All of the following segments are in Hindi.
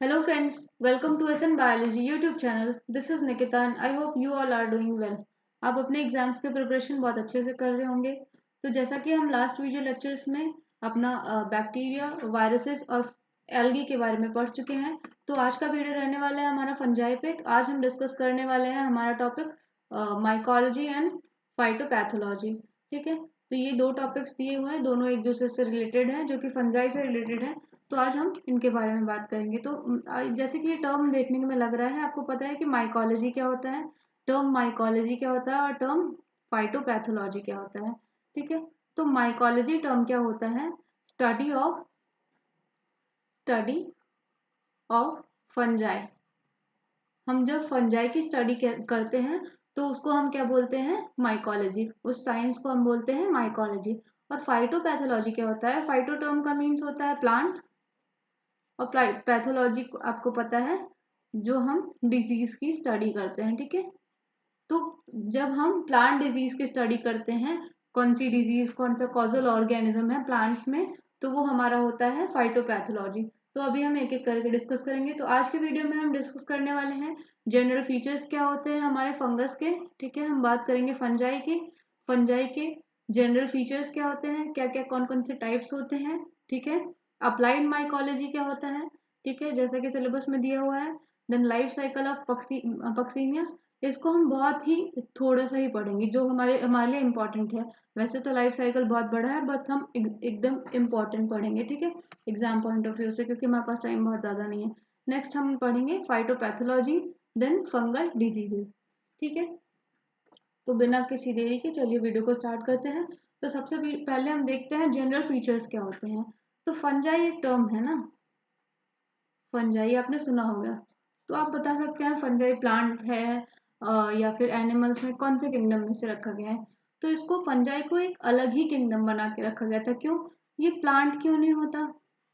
Hello friends, welcome to SN Biology YouTube channel. This is Nikita and I hope you all are doing well. आप अपने एग्जाम्स के प्रिपरेशन बहुत अच्छे से कर रहे होंगे। तो जैसा कि हम लास्ट वीडियो लेक्चर्स में अपना बैक्टीरिया, वायरसेस और एल्गी के बारे में पढ़ चुके हैं, तो आज का वीडियो रहने वाला है हमारा फंजाई पे। आज हम डिस्कस करने वाले हैं हमारा टॉपिक माइकोलॉजी एंड फाइटोपैथोलॉजी। ठीक है, तो ये दो टॉपिक्स दिए हुए हैं, दोनों एक दूसरे से रिलेटेड हैं, जो कि फंजाई से रिलेटेड है। तो आज हम इनके बारे में बात करेंगे। तो जैसे कि ये टर्म देखने में लग रहा है, आपको पता है कि माइकोलॉजी क्या होता है, टर्म माइकोलॉजी क्या होता है और टर्म फाइटोपैथोलॉजी क्या होता है। ठीक है, तो माइकोलॉजी टर्म क्या होता है? Study of fungi. हम जब फंजाई की स्टडी करते हैं तो उसको हम क्या बोलते हैं? माइकोलॉजी। उस साइंस को हम बोलते हैं माइकोलॉजी। और फाइटोपैथोलॉजी क्या होता है? फाइटो टर्म का मीन्स होता है प्लांट, और पैथोलॉजी आपको पता है जो हम डिजीज की स्टडी करते हैं। ठीक है, तो जब हम प्लांट डिजीज की स्टडी करते हैं, कौन सी डिजीज, कौन सा कॉजल ऑर्गेनिज्म है प्लांट्स में, तो वो हमारा होता है फाइटोपैथोलॉजी। तो अभी हम एक एक करके डिस्कस करेंगे। तो आज के वीडियो में हम डिस्कस करने वाले हैं जनरल फीचर्स क्या होते हैं हमारे फंगस के। ठीक है, हम बात करेंगे फंजाई के। फंजाई के जनरल फीचर्स क्या होते हैं, क्या क्या कौन कौन से टाइप्स होते हैं। ठीक है, अप्लाइड माइकोलॉजी क्या होता है, ठीक है, जैसा कि सिलेबस में दिया हुआ है। Then life cycle of puccinia, इसको हम बहुत ही थोड़ा सा ही पढ़ेंगे, जो हमारे हमारे लिए इम्पोर्टेंट है। वैसे तो लाइफ साइकिल बहुत बड़ा है, बट हम एकदम इम्पोर्टेंट पढ़ेंगे। ठीक है, एग्जाम पॉइंट ऑफ व्यू से, क्योंकि हमारे पास टाइम बहुत ज़्यादा नहीं है। नेक्स्ट हम पढ़ेंगे फाइटोपैथोलॉजी, देन फंगल डिजीजेस। ठीक है, तो बिना किसी देरी के चलिए वीडियो को स्टार्ट करते हैं। तो सबसे पहले हम देखते हैं जनरल फीचर्स क्या होते हैं। तो फंजाई एक टर्म है ना, फंजाई आपने सुना होगा। तो आप बता सकते हैं फंजाई प्लांट है या फिर एनिमल्स में कौन से किंगडम में से रखा गया है? तो इसको फंजाई को एक अलग ही किंगडम बना के रखा गया था। क्यों? ये प्लांट क्यों नहीं होता?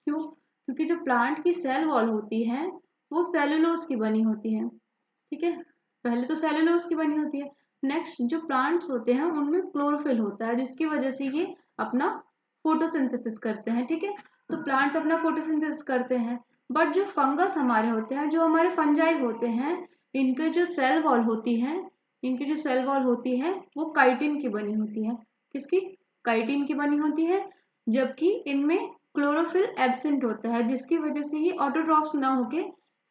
क्यों? क्योंकि जो प्लांट की सेल वॉल होती है वो सेलुलोज की बनी होती है। ठीक है, पहले तो सेलुलोज की बनी होती है। नेक्स्ट, जो प्लांट्स होते हैं उनमें क्लोरोफिल होता है, जिसकी वजह से ये अपना फोटोसिंथेसिस करते हैं। ठीक है, तो प्लांट्स अपना फोटोसिंथेसिस करते हैं। बट जो फंगस हमारे होते हैं, जो हमारे फंजाई होते हैं, इनके जो सेल वॉल होती है, इनकी जो सेल वॉल होती है वो काइटिन की बनी होती है। किसकी? काइटिन की बनी होती है। जबकि इनमें क्लोरोफिल एब्सेंट होता है, जिसकी वजह से ये ऑटोट्रॉफ्स ना होके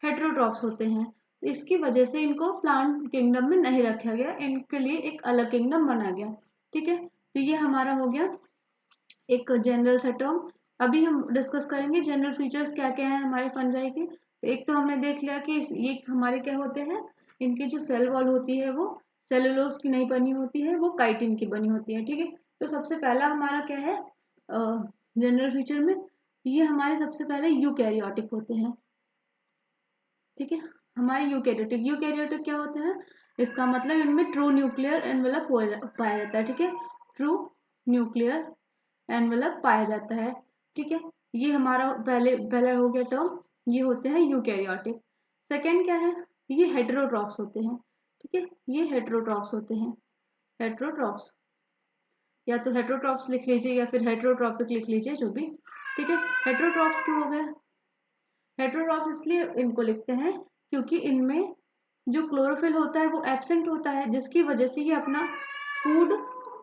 हेटेरोट्रॉफ्स होते हैं। तो इसकी वजह से इनको प्लांट किंगडम में नहीं रखा गया, इनके लिए एक अलग किंगडम बना गया। ठीक है, तो ये हमारा हो गया एक जनरल सा टर्म। अभी हम डिस्कस करेंगे जनरल फीचर्स क्या क्या है हमारे फंजाई के। तो एक तो हमने देख लिया कि ये हमारे क्या होते हैं, इनकी जो सेल वॉल होती है वो सेलुलोज की नहीं बनी होती है, वो काइटिन की बनी होती है। ठीक है, तो सबसे पहला हमारा क्या है जनरल फीचर में, ये हमारे सबसे पहले यूकैरियोटिक होते हैं। ठीक है, हमारे यूकैरियोटिक, यूकैरियोटिक क्या होते हैं? इसका मतलब इनमें ट्रू न्यूक्लियर एनवेलप पाया जाता है। ठीक है, ट्रू न्यूक्लियर एनवेलप पाया जाता है। ठीक है, ये हमारा पहला हो गया टर्म, ये होते हैं यूकैरियोटिक। सेकंड क्या है? ये हेटेरोट्रॉफ्स होते हैं। ठीक है, ये हेटेरोट्रॉफ्स होते हैं। हेटेरोट्रॉफ्स, या तो हेटेरोट्रॉफ्स लिख लीजिए या फिर हेटेरोट्रॉपिक लिख लीजिए, जो भी। ठीक है, हेटेरोट्रॉफ्स क्यों हो गए? हेटेरोट्रॉफ्स इसलिए इनको लिखते हैं क्योंकि इनमें जो क्लोरोफिल होता है वो एब्सेंट होता है, जिसकी वजह से ये अपना फूड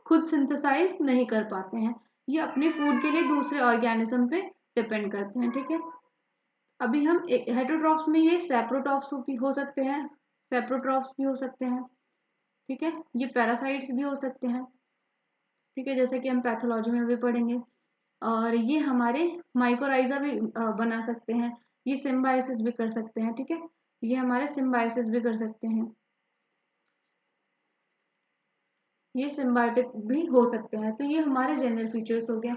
खुद सिंथेसाइज नहीं कर पाते हैं। ये अपने फूड के लिए दूसरे ऑर्गेनिज्म पे डिपेंड करते हैं। ठीक है, अभी हम हेटेरोट्रॉफ्स में ये सेप्रोट्रॉफ्स भी हो सकते हैं, सेप्रोट्रॉफ्स भी हो सकते हैं। ठीक है, ये पैरासाइट्स भी हो सकते हैं। ठीक है, जैसे कि हम पैथोलॉजी में भी पढ़ेंगे। और ये हमारे माइकोराइजा भी बना सकते हैं, ये सिम्बायोसिस भी कर सकते हैं। ठीक है, ये हमारे सिम्बायोसिस भी कर सकते हैं, ये सिम्बायोटिक भी हो सकते हैं। तो ये हमारे जनरल फीचर्स हो गए।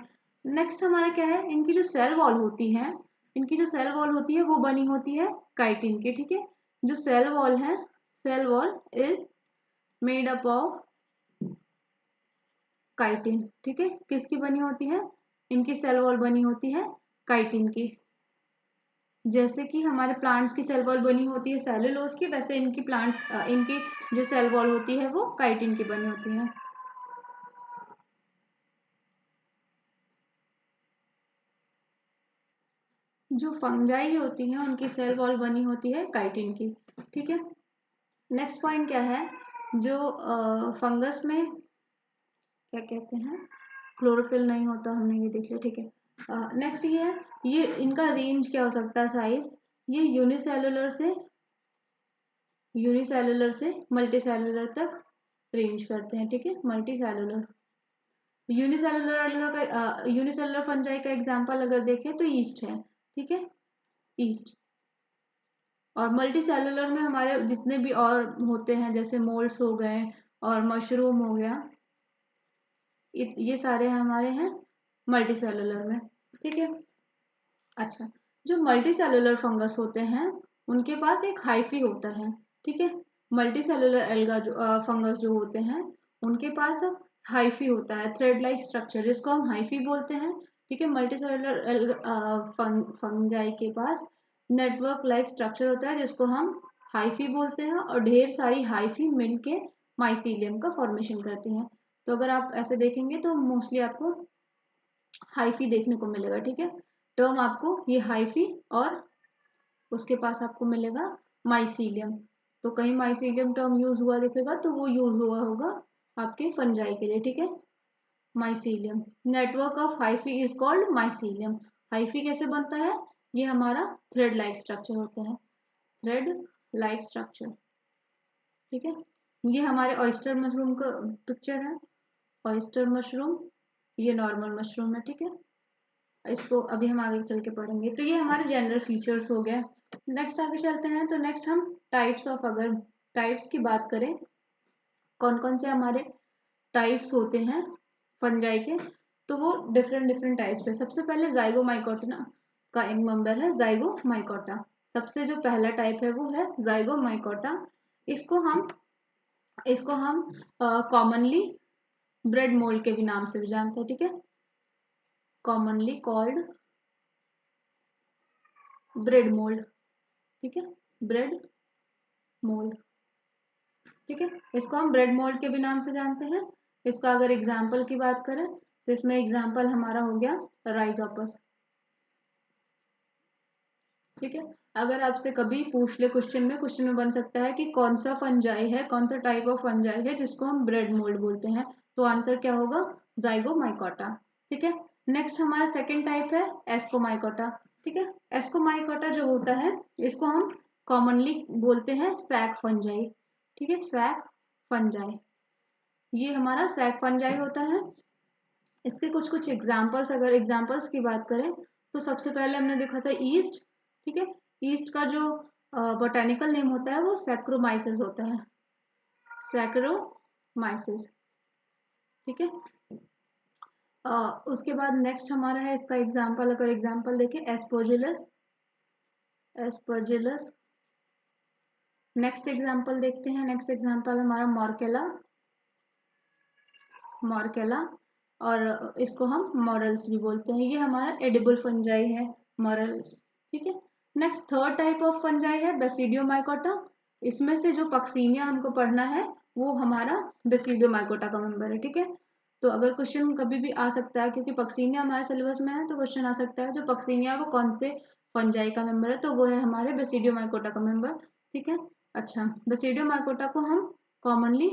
नेक्स्ट हमारा क्या है, इनकी जो सेल वॉल होती है, इनकी जो सेल वॉल होती है वो बनी होती है काइटिन की। ठीक है, जो सेल वॉल है, cell wall is made up of chitin. ठीक है, किसकी बनी होती है? इनकी सेल वॉल बनी होती है काइटिन की। जैसे कि हमारे प्लांट्स की सेल वॉल बनी होती है सेलुलोज की, वैसे इनकी इनकी जो सेल वॉल होती है वो काइटिन की बनी होती है। जो फंजाई होती हैं उनकी सेल वॉल बनी होती है काइटिन की, ठीक है। नेक्स्ट पॉइंट क्या है, जो फंगस में क्या कहते हैं, क्लोरोफिल नहीं होता, हमने ये देख लिया, ठीक है। नेक्स्ट ये है, ये इनका रेंज क्या हो सकता है, साइज, ये यूनिसेलुलर से मल्टी सेलुलर तक रेंज करते हैं, ठीक है। मल्टी सेलुलर, यूनिसेलुलर फंजाई का एग्जांपल अगर देखें तो ईस्ट है, ठीक है, ईस्ट। और मल्टी सेलुलर में हमारे जितने भी और होते हैं, जैसे मोल्ड्स हो गए और मशरूम हो गया, ये सारे हमारे हैं मल्टी सेलुलर में, ठीक है। अच्छा, जो मल्टी सेलुलर फंगस होते हैं उनके पास एक हाइफी होता है, ठीक है। मल्टी सेलुलर एल्गा जो फंगस जो होते हैं उनके पास हाइफी होता है, थ्रेड लाइक स्ट्रक्चर, जिसको हम हाइफी बोलते हैं, ठीक है। मल्टी सेलुलर फंजाई के पास नेटवर्क लाइक स्ट्रक्चर होता है जिसको हम हाइफी बोलते हैं, और ढेर सारी हाइफी मिलके माइसीलियम का फॉर्मेशन करती हैं। तो अगर आप ऐसे देखेंगे तो मोस्टली आपको हाइफी देखने को मिलेगा, ठीक है। टर्म आपको ये हाइफी और उसके पास आपको मिलेगा माइसीलियम। तो कहीं माइसीलियम टर्म यूज हुआ दिखेगा तो वो यूज हुआ होगा आपके फंजाई के लिए, ठीक है। Mycelium, network of hyphae is called mycelium. Hyphae कैसे बनता है, ये हमारा थ्रेड लाइक स्ट्रक्चर होता है, थ्रेड लाइक स्ट्रक्चर, ठीक है। ये हमारे ऑयस्टर मशरूम का पिक्चर है, ऑयस्टर मशरूम, ये नॉर्मल मशरूम है, ठीक है। इसको अभी हम आगे चल के पढ़ेंगे। तो ये हमारे जनरल फीचर्स हो गए। नेक्स्ट आगे चलते हैं, तो नेक्स्ट हम टाइप्स ऑफ, अगर टाइप्स की बात करें, कौन कौन से हमारे टाइप्स होते हैं फंजाई के, तो वो डिफरेंट डिफरेंट टाइप्स है। सबसे पहले जाइगोमाइकोटा का एक मेंबर है जाइगोमाइकोटा। सबसे जो पहला टाइप है वो है जाइगोमाइकोटा। इसको हम कॉमनली ब्रेड मोल्ड के भी नाम से भी जानते हैं, ठीक है। कॉमनली कॉल्ड ब्रेड मोल्ड, ठीक है, ब्रेड मोल्ड, ठीक है। इसको हम ब्रेड मोल्ड के भी नाम से जानते हैं। इसका अगर एग्जाम्पल की बात करें तो इसमें एग्जाम्पल हमारा हो गया राइजोपस, ठीक है। अगर आपसे कभी पूछ ले क्वेश्चन में बन सकता है कि कौन सा फंजाई है, कौन सा टाइप ऑफ फंजाई है जिसको हम ब्रेड मोल्ड बोलते हैं, तो आंसर क्या होगा, जाइगोमाइकोटा, ठीक है। नेक्स्ट हमारा सेकेंड टाइप है एस्कोमाइकोटा, ठीक है। एस्कोमाइकोटा जो होता है इसको हम कॉमनली बोलते हैं सैक फंजाई, ठीक है, सैक फंजाई, ये हमारा सैक फंजाई होता है। इसके कुछ कुछ एग्जाम्पल्स, अगर एग्जाम्पल्स की बात करें तो सबसे पहले हमने देखा था ईस्ट, ठीक है। ईस्ट का जो बोटेनिकल नेम होता है वो सैक्रोमाइसिस होता है, सैक्रोमाइसिस, ठीक है। उसके बाद नेक्स्ट हमारा है इसका एग्जाम्पल, अगर एग्जाम्पल देखें एस्परजिलस, एस्परजिलस। नेक्स्ट एग्जाम्पल देखते हैं, नेक्स्ट एग्जाम्पल हमारा मॉर्केला, मॉर्केला, और इसको हम मॉरल्स भी बोलते हैं, ये हमारा एडिबल फंजाई है, मॉरल्स, ठीक है। Next third type of fungi है बेसिडियोमाइकोटा। इसमें से जो पक्सीनिया हमको पढ़ना है वो हमारा बेसिडियोमाइकोटा का मेंबर है, ठीक है। तो अगर क्वेश्चन कभी भी आ सकता है, क्योंकि पक्सीनिया हमारे सिलेबस में है, तो क्वेश्चन आ सकता है जो पक्सीनिया वो कौन से फंजाई का मेंबर है, तो वो है हमारे बेसिडियोमाइकोटा का मेंबर, ठीक है। अच्छा, बेसिडियोमाइकोटा को हम कॉमनली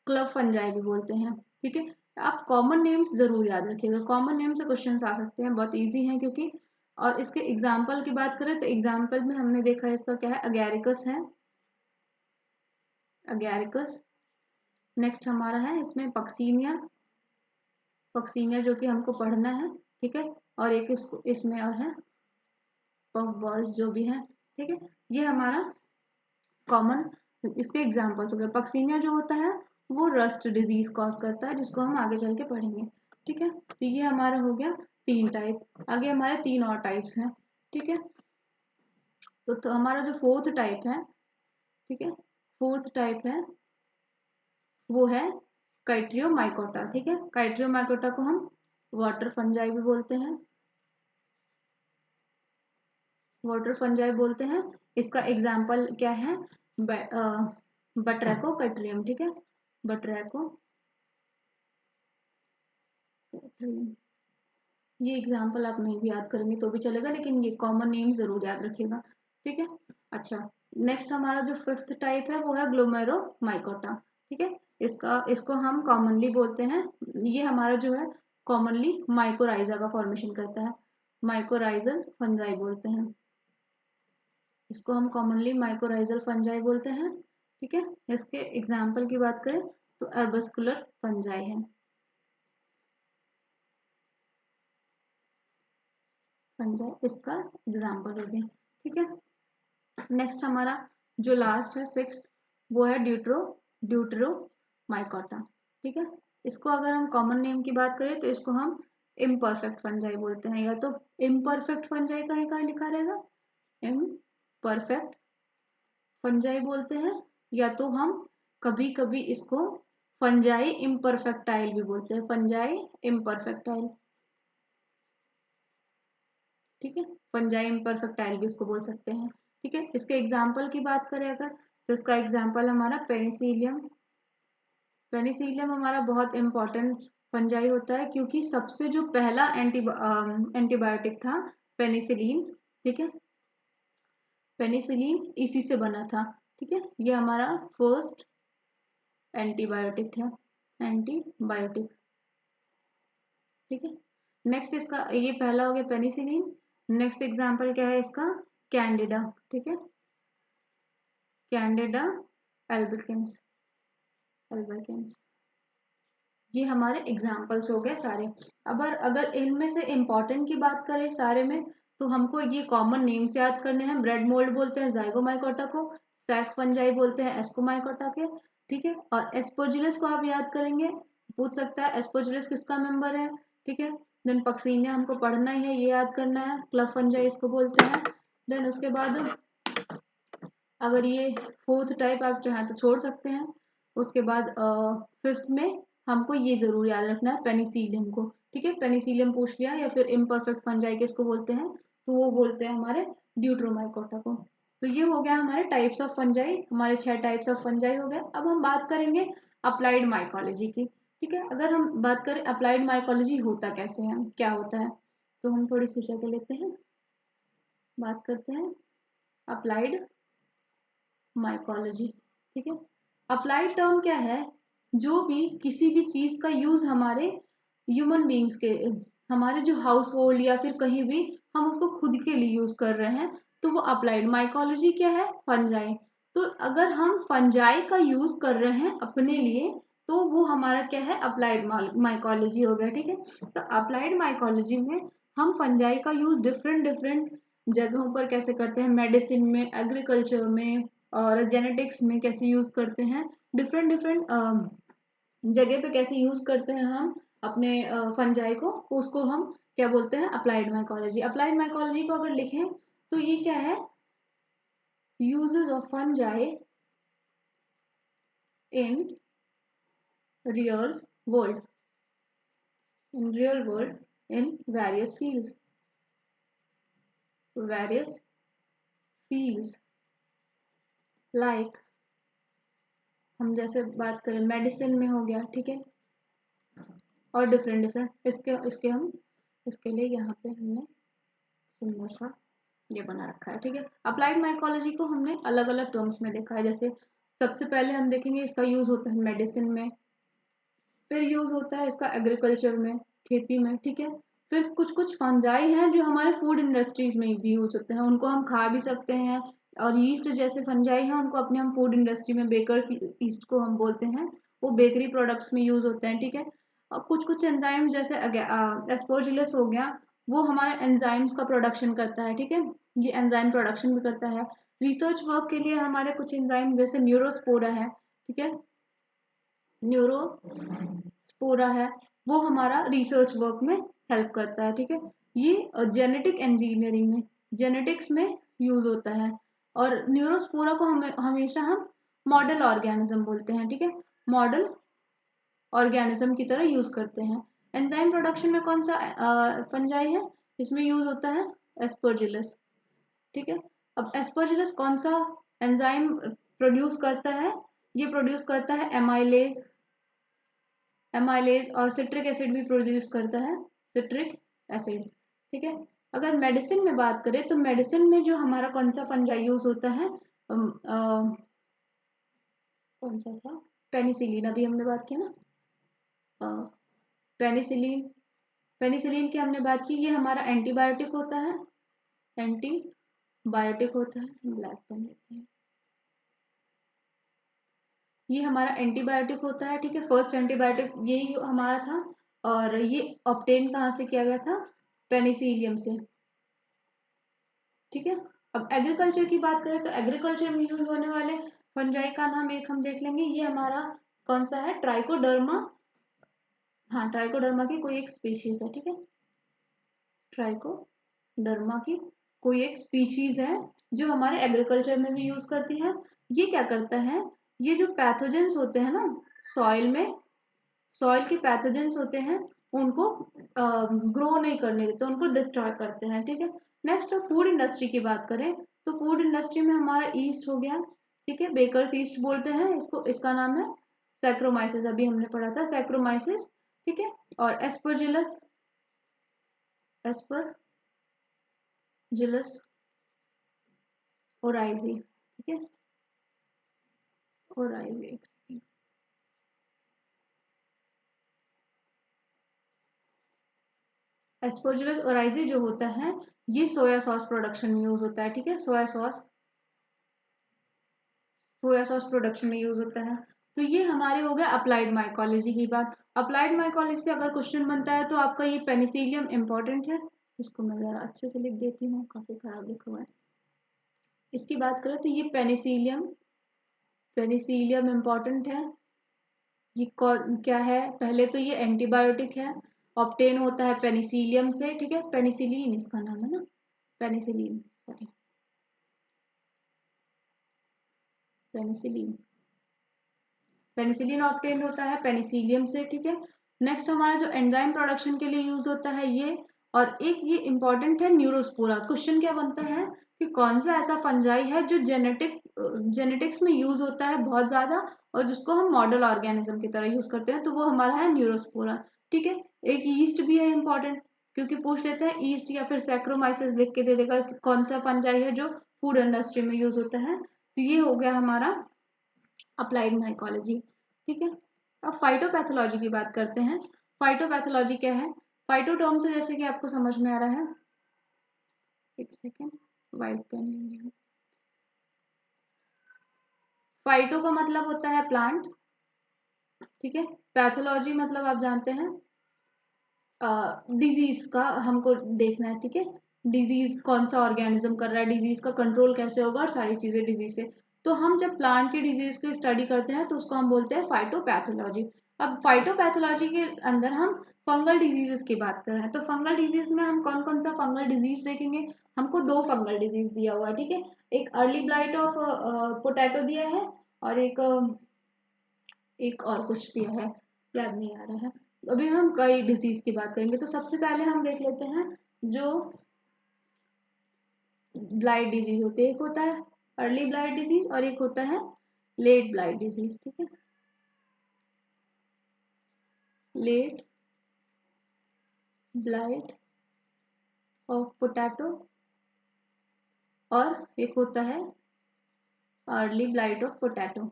क्लब फंजाई भी बोलते हैं, ठीक है। आप कॉमन नेम्स जरूर याद रखिएगा, कॉमन नेम से क्वेश्चन आ सकते हैं, बहुत इजी हैं क्योंकि। और इसके एग्जाम्पल की बात करें तो एग्जाम्पल में हमने देखा है इसका क्या है, अगैरिकस है, अगैरिकस। नेक्स्ट हमारा है इसमें पक्सीनिया, पक्सीनिया जो कि हमको पढ़ना है, ठीक है। और एक इसको इसमें और है पफ बॉल्स जो भी है, ठीक है। ये हमारा कॉमन इसके एग्जाम्पल्स हो गए। पक्सीनिया जो होता है वो रस्ट डिजीज कॉज करता है, जिसको हम आगे चल के पढ़ेंगे, ठीक है। तो ये हमारा हो गया तीन टाइप, आगे हमारे तीन और टाइप्स हैं, ठीक है। तो हमारा जो फोर्थ टाइप है, ठीक है, फोर्थ टाइप है वो है काइट्रियोमाइकोटा, ठीक है। काइट्रियोमाइकोटा को हम वाटर फंजाई भी बोलते हैं, वाटर फंजाई बोलते हैं। इसका एग्जाम्पल क्या है, बट्रैको कैट्रियम, ठीक है, बट्रैको कैट्रियम। ये एग्जाम्पल आप नहीं भी याद करेंगे तो भी चलेगा, लेकिन ये कॉमन नेम जरूर याद रखिएगा, ठीक है। अच्छा, नेक्स्ट हमारा जो फिफ्थ टाइप है वो है ग्लोमेरोमाइकोटा, ठीक है। इसको हम कॉमनली बोलते हैं, ये हमारा जो है कॉमनली माइकोराइजा का फॉर्मेशन करता है, माइकोराइजल फंजाई बोलते हैं इसको, हम कॉमनली माइकोराइजल फंजाई बोलते हैं, ठीक है। इसके एग्जाम्पल की बात करें तो अर्बस्कुलर फंजाई है, फंजाई इसका एग्जाम्पल हो गया, ठीक है। नेक्स्ट हमारा जो लास्ट है सिक्स, वो है ड्यूटरोमाइकोटा, ठीक है। इसको अगर हम कॉमन नेम की बात करें तो इसको हम इम्परफेक्ट फंजाई बोलते हैं, या तो इम्परफेक्ट फंजाई कहीं कहीं लिखा रहेगा, इम्परफेक्ट फंजाई बोलते हैं, या तो हम कभी कभी इसको फंजाई इम्परफेक्टाइल भी बोलते हैं, फंजाई इम्परफेक्टाइल, ठीक है। फंजाई इम्परफेक्टाइल भी इसको बोल सकते हैं, ठीक है। इसके एग्जाम्पल की बात करें अगर, तो इसका एग्जाम्पल हमारा पेनिसिलियम, पेनिसिलियम हमारा बहुत इंपॉर्टेंट फंजाई होता है, क्योंकि सबसे जो पहला एंटीबायोटिक था पेनिसिलिन, ठीक है, पेनिसिलिन इसी से बना था, ठीक है। ये हमारा फर्स्ट एंटीबायोटिक है, एंटीबायोटिक, ठीक है। नेक्स्ट इसका, ये पहला हो गया पेनिसिलिन, नेक्स्ट एग्जाम्पल क्या है इसका, कैंडिडा, ठीक है, कैंडिडा एल्बिकेंस, एल्बिकेंस, ये हमारे एग्जाम्पल्स हो गए सारे। अगर इनमें से इम्पोर्टेंट की बात करें सारे में, तो हमको ये कॉमन नेम्स याद करने हैं, ब्रेड मोल्ड बोलते हैं जाइगोमाइकोटा को, सैक फंजाई बोलते हैं एस्कोमाइकोटा के, ठीक है। और एस्पोजिलस को आप याद करेंगे, पूछ सकता है एस्पोजिलस किसका मेंबर है, ठीक है। देन पक्सीनिया हमको पढ़ना ही है, ये याद करना है, क्लब फंजाई इसको बोलते हैं। देन उसके बाद अगर ये फोर्थ टाइप आप चाहें तो छोड़ सकते हैं, उसके बाद फिफ्थ में हमको ये जरूर याद रखना है पेनिसिलियम को, ठीक है। पेनिसिलियम पूछ लिया, या फिर इम्परफेक्ट फंजाई किसको बोलते हैं, तो वो बोलते हैं हमारे ड्यूट्रोमाइकोटा को। तो ये हो गया हमारे टाइप्स ऑफ फंजाई, हमारे 6 टाइप्स ऑफ फंजाई हो गए। अब हम बात करेंगे अप्लाइड माइकोलॉजी की, ठीक है। अगर हम बात करें अप्लाइड माइकोलॉजी होता कैसे है, क्या होता है, तो हम थोड़ी सी जगह लेते हैं, बात करते हैं अप्लाइड माइकोलॉजी, ठीक है। अप्लाइड टर्म क्या है, जो भी किसी भी चीज का यूज हमारे ह्यूमन बींग्स के, हमारे जो हाउस होल्ड या फिर कहीं भी हम उसको खुद के लिए यूज कर रहे हैं, तो वो अप्लाइड माइकोलॉजी क्या है, फंजाई। तो अगर हम फंजाई का यूज कर रहे हैं अपने लिए, तो वो हमारा क्या है, अप्लाइड माइकोलॉजी हो गया, ठीक है। तो अप्लाइड माइकोलॉजी में हम फंजाई का यूज डिफरेंट डिफरेंट जगहों पर कैसे करते हैं, मेडिसिन में, एग्रीकल्चर में, और जेनेटिक्स में कैसे यूज करते हैं, डिफरेंट डिफरेंट जगह पे कैसे यूज करते हैं हम अपने फंजाई को, उसको हम क्या बोलते हैं, अप्लाइड माइकोलॉजी। अप्लाइड माइकोलॉजी को अगर लिखें तो ये क्या है, uses of fungi in real world, in real world in various fields, various fields like, हम जैसे बात करें मेडिसिन में हो गया, ठीक है, और डिफरेंट डिफरेंट इसके इसके हम इसके लिए यहाँ पे हमने सुंदर सा ये बना रखा है, ठीक है। अप्लाइड माइकोलॉजी को हमने अलग अलग टर्म्स में देखा है, जैसे सबसे पहले हम देखेंगे इसका यूज होता है मेडिसिन में, फिर यूज होता है इसका एग्रीकल्चर में, खेती में, ठीक है। फिर कुछ कुछ फंजाई हैं जो हमारे फूड इंडस्ट्रीज में भी यूज होते हैं, उनको हम खा भी सकते हैं, और यीस्ट जैसे फंजाई हैं उनको अपने हम फूड इंडस्ट्री में, बेकर्स ईस्ट को हम बोलते हैं, वो बेकरी प्रोडक्ट्स में यूज होते हैं, ठीक है। और कुछ कुछ एंजाइम्स जैसे एस्पोजिलस हो गया, वो हमारे एंजाइम्स का प्रोडक्शन करता है, ठीक है, ये एंजाइम प्रोडक्शन भी करता है। रिसर्च वर्क के लिए हमारे कुछ एंजाइम जैसे न्यूरोस्पोरा है, ठीक है, न्यूरोस्पोरा है, वो हमारा रिसर्च वर्क में हेल्प करता है, ठीक है। ये जेनेटिक इंजीनियरिंग में, जेनेटिक्स में यूज होता है। और न्यूरोस्पोरा को हमेशा हम मॉडल ऑर्गेनिज्म बोलते हैं, ठीक है, मॉडल ऑर्गेनिज्म की तरह यूज करते हैं। एंजाइम प्रोडक्शन में कौन सा फंजाई है, इसमें यूज होता है एस्परजिलस, ठीक है। अब एस्परजिलस कौन सा एंजाइम प्रोड्यूस करता है, ये प्रोड्यूस करता है एमाइलेज, एमाइलेज और सिट्रिक एसिड भी प्रोड्यूस करता है, सिट्रिक एसिड, ठीक है। अगर मेडिसिन में बात करें तो मेडिसिन में जो हमारा कौन सा फंजाई यूज होता है, कौन सा था, पेनिसिलिन, अभी हमने बात की ना, पेनिसिलिन। पेनिसिलिन की हमने बात की, ये हमारा एंटीबायोटिक होता है, एंटीबायोटिक होता है, ब्लैक पेन लेते हैं, ये हमारा एंटीबायोटिक होता है, ठीक है। फर्स्ट एंटीबायोटिक यही हमारा था, और ये ऑब्टेन कहाँ से किया गया था, पेनिसिलियम से, ठीक है। अब एग्रीकल्चर की बात करें तो एग्रीकल्चर में यूज होने वाले फंजाई का नाम एक हम देख लेंगे, ये हमारा कौन सा है, ट्राइकोडर्मा, हाँ ट्राइकोडर्मा की कोई एक स्पीशीज है, ठीक है। ट्राइकोडर्मा की कोई एक स्पीशीज है जो हमारे एग्रीकल्चर में भी यूज करती है। ये क्या करता है, ये जो पैथोजेंस होते हैं ना सॉइल में, सॉइल के पैथोजेंस होते हैं उनको ग्रो नहीं करने देते, उनको डिस्ट्रॉय करते हैं, ठीक है। नेक्स्ट फूड इंडस्ट्री की बात करें तो फूड इंडस्ट्री में हमारा ईस्ट हो गया, ठीक है, बेकर्स ईस्ट बोलते हैं इसको, इसका नाम है सैक्रोमाइसिस, अभी हमने पढ़ा था सैक्रोमाइसिस, ठीक है। और एस्परजिलस, एस्परजिलस ओराइजी, ठीक है, ओराइजी, एस्परजिलस ओराइजी जो होता है ये सोया सॉस प्रोडक्शन में यूज होता है, ठीक है, soya sauce, soya sauce production में यूज होता है। तो ये हमारे हो गया अप्लाइड माइकोलॉजी की बात। अप्लाइड माइकोलॉजी से अगर क्वेश्चन बनता है तो आपका ये पेनिसिलियम इंपॉर्टेंट है, इसको मैं जरा अच्छे से लिख देती हूँ, काफी खराब लिखा हुआ है। इसकी बात करें तो ये पेनिसिलियम, पेनिसिलियम इंपॉर्टेंट है। ये क्या है, पहले तो ये एंटीबायोटिक है, ऑब्टेन होता है पेनिसिलियम से, ठीक है, पेनिसिलिन इसका नाम है ना, penicillin, sorry, penicillin, penicillin obtain होता है पेनिसिलियम से, ठीक है। नेक्स्ट हमारा जो एंजाइम प्रोडक्शन के लिए यूज होता है ये, और एक ये इंपॉर्टेंट है न्यूरोस्पोरा। क्वेश्चन क्या बनता है कि कौन सा ऐसा फंजाई है जो जेनेटिक्स में यूज होता है बहुत ज्यादा, और जिसको हम मॉडल ऑर्गेनिज्म की तरह यूज करते हैं, तो वो हमारा है न्यूरोस्पोरा, ठीक है। एक ईस्ट भी है इंपॉर्टेंट, क्योंकि पूछ लेते हैं ईस्ट या फिर सैक्रोमाइसिस लिख के दे देगा कि कौन सा फंजाई है जो फूड इंडस्ट्री में यूज होता है। तो ये हो गया हमारा अप्लाइड माइकोलॉजी, ठीक है। अब फाइटोपैथोलॉजी की बात करते हैं। फाइटोपैथोलॉजी क्या है, फाइटो टर्म से जैसे कि आपको समझ में आ रहा है, एक सेकेंड, वाइट पेन, फाइटो का मतलब होता है प्लांट, ठीक है। पैथोलॉजी मतलब आप जानते हैं डिजीज का हमको देखना है, ठीक है, डिजीज कौन सा ऑर्गेनिज्म कर रहा है, डिजीज का कंट्रोल कैसे होगा, और सारी चीजें डिजीज से। तो हम जब प्लांट की डिजीज की स्टडी करते हैं तो उसको हम बोलते हैं फाइटोपैथोलॉजी। अब फाइटोपैथोलॉजी के अंदर हम फंगल डिजीजेस की बात कर रहे हैं, तो फंगल डिजीज में हम कौन कौन सा फंगल डिजीज देखेंगे, हमको दो फंगल डिजीज दिया हुआ है, ठीक है। एक अर्ली ब्लाइट ऑफ पोटैटो दिया है, और एक और कुछ दिया है, याद नहीं आ रहा है। अभी हम कई डिजीज की बात करेंगे, तो सबसे पहले हम देख लेते हैं जो ब्लाइट डिजीज होती है, एक होता है अर्ली ब्लाइट डिजीज और एक होता है लेट ब्लाइट डिजीज, ठीक है, लेट ब्लाइट ऑफ पोटैटो, और एक होता है अर्ली ब्लाइट ऑफ पोटैटो।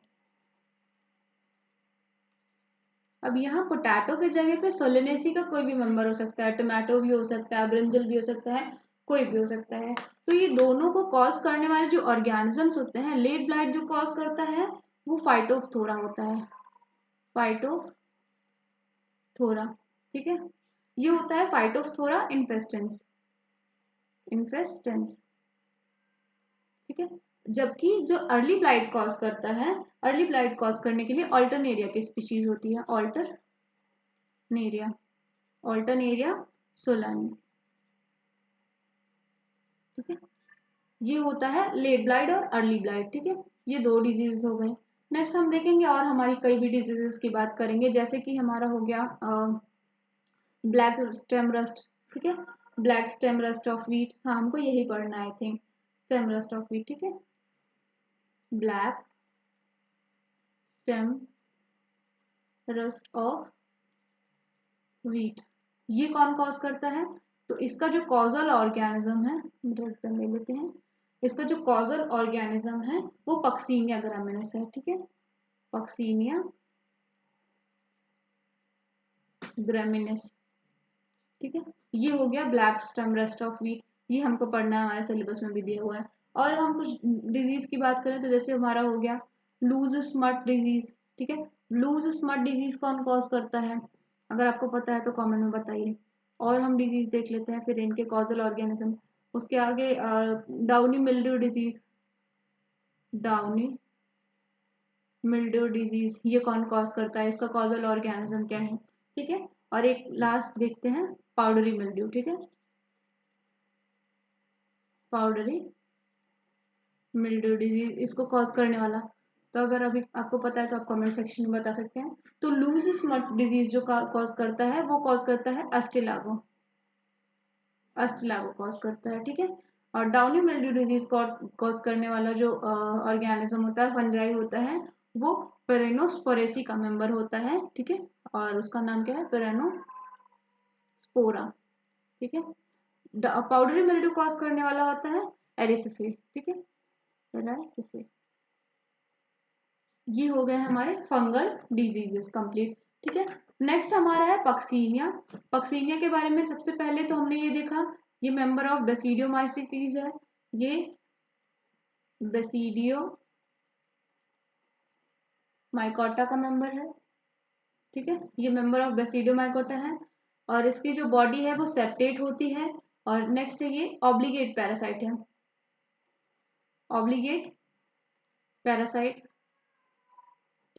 अब यहाँ पोटैटो की जगह पे सोलेनेसी का कोई भी मेंबर हो सकता है, टोमेटो भी हो सकता है, ब्रिंजल भी हो सकता है, कोई भी हो सकता है। तो ये दोनों को कॉज करने वाले जो ऑर्गेनिजम्स होते हैं, लेट ब्लाइट जो कॉज करता है वो फाइटोफथोरा होता है, फाइटोफथोरा, ठीक है, ये होता है फाइटोफथोरा इन्फेस्टेंस, इन्फेस्टेंस, ठीक है। जबकि जो अर्ली ब्लाइट कॉज करता है, अर्ली ब्लाइट कॉज करने के लिए ऑल्टरनेरिया की स्पीशीज होती है, ऑल्टरनेरिया, ऑल्टरनेरिया सोलानी, ठीक है। ये होता है लेट ब्लाइट और अर्ली ब्लाइट, ठीक है, ये दो डिजीज हो गए। नेक्स्ट हम देखेंगे और हमारी कई भी डिजीजेस की बात करेंगे, जैसे कि हमारा हो गया ब्लैक स्टेम रस्ट, ठीक है, black stem rust of wheat, हाँ हमको यही पढ़ना है, think stem rust of wheat, ठीक है, black stem rust of wheat, ये कौन कॉज करता है, तो इसका जो कॉजल ऑर्गेनिज्म है, पेन ले लेते हैं, इसका जो कॉजल ऑर्गेनिज्म है वो पक्सीनिया ग्रामिनेस है, ठीक है, पक्सीनिया ग्रामिनेस, ठीक है। ये हो गया black stem rest of wheat, ये हमको पढ़ना है, हमारे सिलेबस में भी दिया हुआ है। और हम कुछ डिजीज की बात करें तो जैसे हमारा हो गया लूज स्मट डिजीज, ठीक है। लूज स्मट डिजीज कौन कॉज करता है, अगर आपको पता है तो कमेंट में बताइए। और हम डिजीज देख लेते हैं फिर इनके कॉजल ऑर्गेनिज्म। उसके आगे downy mildew disease, downy mildew disease ये कौन कॉज करता है, इसका कॉजल ऑर्गेनिज्म क्या है, ठीक है। और एक लास्ट देखते हैं पाउडरी मिल्ड्यू, ठीक है, पाउडरी मिल्ड्यू डिजीज इसको कॉज करने वाला। तो अगर अभी आपको पता है तो आप कमेंट सेक्शन में बता सकते हैं। तो लूज स्मट डिजीज जो कॉज करता है वो कॉज करता है अस्टिलागो, अस्टिलागो कॉज करता है, ठीक है। और डाउनी मिल्ड्यू डिजीज कॉज करने वाला जो ऑर्गेनिज्म होता है, फंजाई होता है, वो पेरेनोस्पोरेसी का मेंबर होता है, ठीक है। और उसका नाम क्या है, पेरेनोस्पोरा, ठीक है। पाउडरी मिल्ड्यू कॉज करने वाला होता है एरिसिफे, ठीक है, एरिसिफे। ये हो गए हमारे फंगल डिजीजेस कंप्लीट, ठीक है। नेक्स्ट हमारा है पक्सीनिया। पक्सीनिया के बारे में सबसे पहले तो हमने ये देखा, ये मेंबर ऑफ बेसिडियोमाइसीटीज है, ये बेसिडियो माइकोटा का मेंबर है, ठीक है, ये मेंबर ऑफ बेसिडियोमाइकोटा है। और इसकी जो बॉडी है वो सेप्टेट होती है। और नेक्स्ट है ये ऑब्लिगेट पैरासाइट है, ऑब्लिगेट पैरासाइट,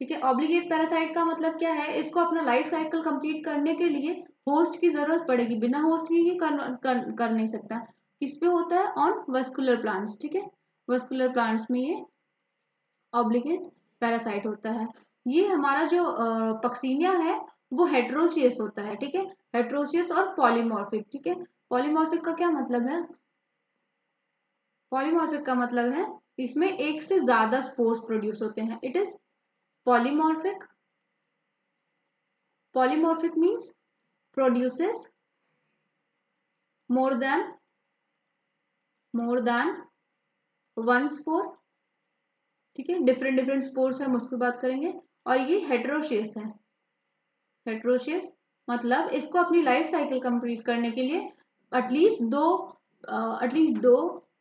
ठीक है। ऑब्लिगेट पैरासाइट का मतलब क्या है, इसको अपना लाइफ साइकिल कंप्लीट करने के लिए होस्ट की जरूरत पड़ेगी, बिना होस्ट के ये कर नहीं सकता। किस पे होता है, ऑन वस्कुलर प्लांट्स, ठीक है, वस्कुलर प्लांट्स में ये ऑब्लिगेट पैरासाइट होता है। ये हमारा जो पक्सीनिया है वो हेट्रोशियस होता है, ठीक है, हेट्रोशियस और पॉलीमॉर्फिक, ठीक है। पॉलीमॉर्फिक का क्या मतलब है, पॉलीमॉर्फिक का मतलब है इसमें एक से ज्यादा स्पोर्स प्रोड्यूस होते हैं, it is polymorphic, polymorphic means produces more than one spore, ठीक है, डिफरेंट डिफरेंट स्पोर्स है, हम उसकी बात करेंगे। और ये हेट्रोशियस है, हेट्रोशियस मतलब इसको अपनी लाइफ साइकिल कंप्लीट करने के लिए एटलीस्ट दो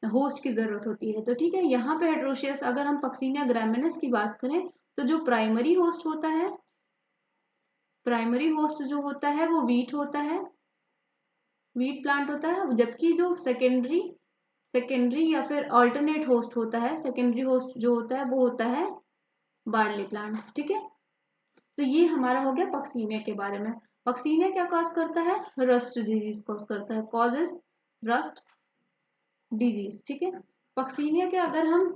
होस्ट की जरूरत होती है, तो ठीक है। यहाँ पे हेट्रोशियस, अगर हम पक्सीनिया ग्रामिनेस की बात करें तो जो प्राइमरी होस्ट होता है, प्राइमरी होस्ट जो होता है वो वीट होता है, वीट प्लांट होता है, जबकि जो सेकेंडरी सेकेंडरी या फिर अल्टरनेट होस्ट होता है, सेकेंडरी होस्ट जो होता है वो होता है बार्ली प्लांट, ठीक है। तो ये हमारा हो गया पक्सीनिया के बारे में। पक्सीनिया क्या कॉज करता है, रस्ट डिजीज कॉज करता है, कॉजेज रस्ट डिजीज, ठीक है। पक्सीनिया के अगर हम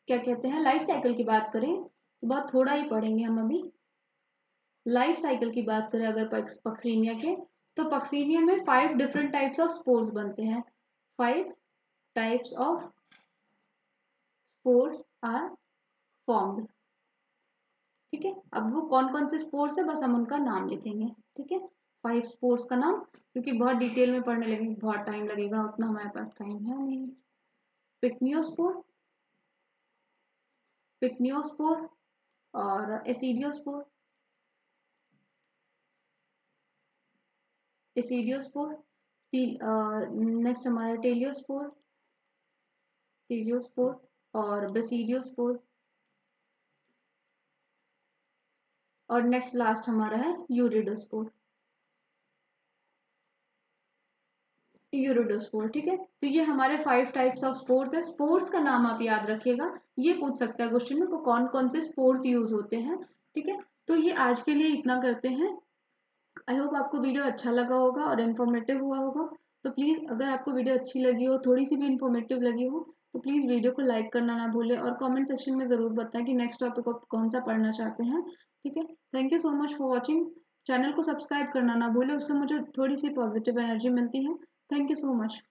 क्या कहते हैं लाइफ साइकिल की बात करें तो बहुत थोड़ा ही पढ़ेंगे हम अभी। लाइफ साइकिल की बात करें अगर पक्सीनिया के, तो पक्सीनिया में 5 डिफरेंट टाइप्स ऑफ स्पोर्स बनते हैं, 5 types of spores are formed, ठीक है। अब वो कौन कौन से स्पोर्स है बस हम उनका नाम लिखेंगे, ठीक है, 5 स्पोर्स का नाम, क्योंकि बहुत डिटेल में पढ़ने लगेंगे बहुत टाइम लगेगा, उतना हमारे पास टाइम है नहीं। पिक्नियोस्पोर, पिक्नियोस्पोर और एसिडियोस्पोर, एसिडियोस्पोर, नेक्स्ट हमारा टेलियोस्पोर, टेलियोस्पोर और बेसिडियोस्पोर, और नेक्स्ट लास्ट हमारा है यूरिडोस्पोर, यूरिडोस्पोर, ठीक है। तो ये हमारे 5 टाइप्स ऑफ स्पोर्स है। स्पोर्स का नाम आप याद रखिएगा, ये पूछ सकता है क्वेश्चन में, कौन कौन से स्पोर्स यूज होते हैं, ठीक है। तो ये आज के लिए इतना करते हैं। आई होप आपको वीडियो अच्छा लगा होगा और इन्फॉर्मेटिव हुआ होगा। तो प्लीज़ अगर आपको वीडियो अच्छी लगी हो, थोड़ी सी भी इन्फॉर्मेटिव लगी हो, तो प्लीज़ वीडियो को लाइक करना ना भूलें और कमेंट सेक्शन में ज़रूर बताएं कि नेक्स्ट टॉपिक आप कौन सा पढ़ना चाहते हैं, ठीक है। Thank you so much for watching. Channel को सब्सक्राइब करना ना भूलें, उससे मुझे थोड़ी सी पॉजिटिव एनर्जी मिलती है। Thank you so much.